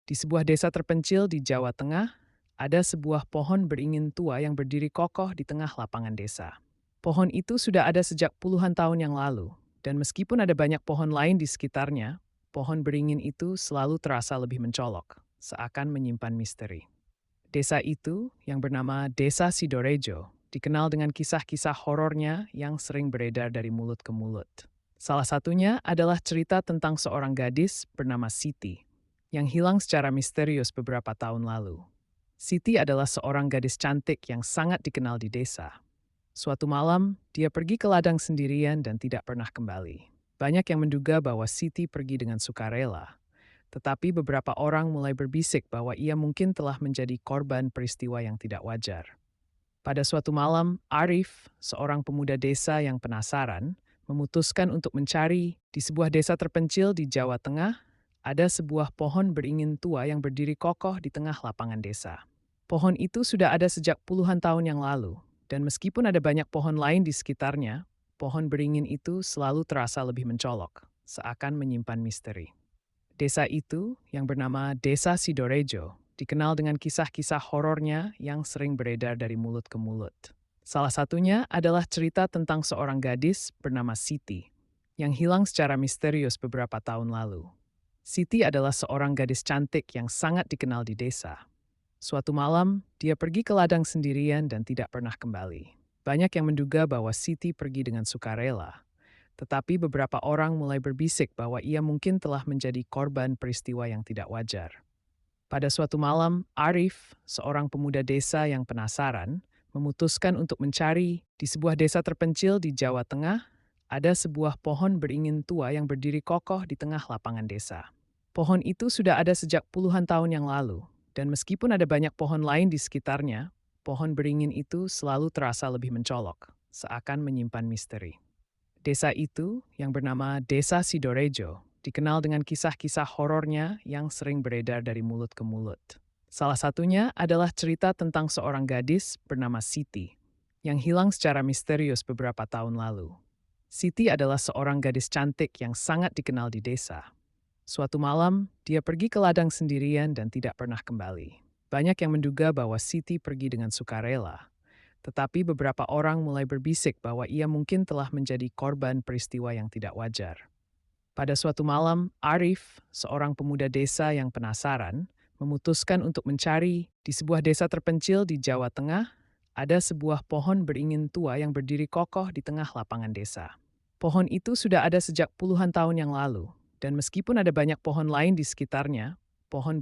Di sebuah desa terpencil di Jawa Tengah, ada sebuah pohon beringin tua yang berdiri kokoh di tengah lapangan desa. Pohon itu sudah ada sejak puluhan tahun yang lalu, dan meskipun ada banyak pohon lain di sekitarnya, pohon beringin itu selalu terasa lebih mencolok, seakan menyimpan misteri. Desa itu, yang bernama Desa Sidorejo, dikenal dengan kisah-kisah horornya yang sering beredar dari mulut ke mulut. Salah satunya adalah cerita tentang seorang gadis bernama Siti, yang hilang secara misterius beberapa tahun lalu. Siti adalah seorang gadis cantik yang sangat dikenal di desa. Suatu malam, dia pergi ke ladang sendirian dan tidak pernah kembali. Banyak yang menduga bahwa Siti pergi dengan sukarela, tetapi beberapa orang mulai berbisik bahwa ia mungkin telah menjadi korban peristiwa yang tidak wajar. Pada suatu malam, Arif, seorang pemuda desa yang penasaran, memutuskan untuk mencari di sebuah desa terpencil di Jawa Tengah, ada sebuah pohon beringin tua yang berdiri kokoh di tengah lapangan desa. Pohon itu sudah ada sejak puluhan tahun yang lalu, dan meskipun ada banyak pohon lain di sekitarnya, pohon beringin itu selalu terasa lebih mencolok, seakan menyimpan misteri. Desa itu, yang bernama Desa Sidorejo, dikenal dengan kisah-kisah horornya yang sering beredar dari mulut ke mulut. Salah satunya adalah cerita tentang seorang gadis bernama Siti, yang hilang secara misterius beberapa tahun lalu. Siti adalah seorang gadis cantik yang sangat dikenal di desa. Suatu malam, dia pergi ke ladang sendirian dan tidak pernah kembali. Banyak yang menduga bahwa Siti pergi dengan sukarela, tetapi beberapa orang mulai berbisik bahwa ia mungkin telah menjadi korban peristiwa yang tidak wajar. Pada suatu malam, Arif, seorang pemuda desa yang penasaran, memutuskan untuk mencari di sebuah desa terpencil di Jawa Tengah, ada sebuah pohon beringin tua yang berdiri kokoh di tengah lapangan desa. Pohon itu sudah ada sejak puluhan tahun yang lalu, dan meskipun ada banyak pohon lain di sekitarnya, pohon beringin itu selalu terasa lebih mencolok, seakan menyimpan misteri. Desa itu, yang bernama Desa Sidorejo, dikenal dengan kisah-kisah horornya yang sering beredar dari mulut ke mulut. Salah satunya adalah cerita tentang seorang gadis bernama Siti, yang hilang secara misterius beberapa tahun lalu. Siti adalah seorang gadis cantik yang sangat dikenal di desa. Suatu malam, dia pergi ke ladang sendirian dan tidak pernah kembali. Banyak yang menduga bahwa Siti pergi dengan sukarela, tetapi beberapa orang mulai berbisik bahwa ia mungkin telah menjadi korban peristiwa yang tidak wajar. Pada suatu malam, Arif, seorang pemuda desa yang penasaran, memutuskan untuk mencari di sebuah desa terpencil di Jawa Tengah, ada sebuah pohon beringin tua yang berdiri kokoh di tengah lapangan desa. Pohon itu sudah ada sejak puluhan tahun yang lalu, dan meskipun ada banyak pohon lain di sekitarnya, pohon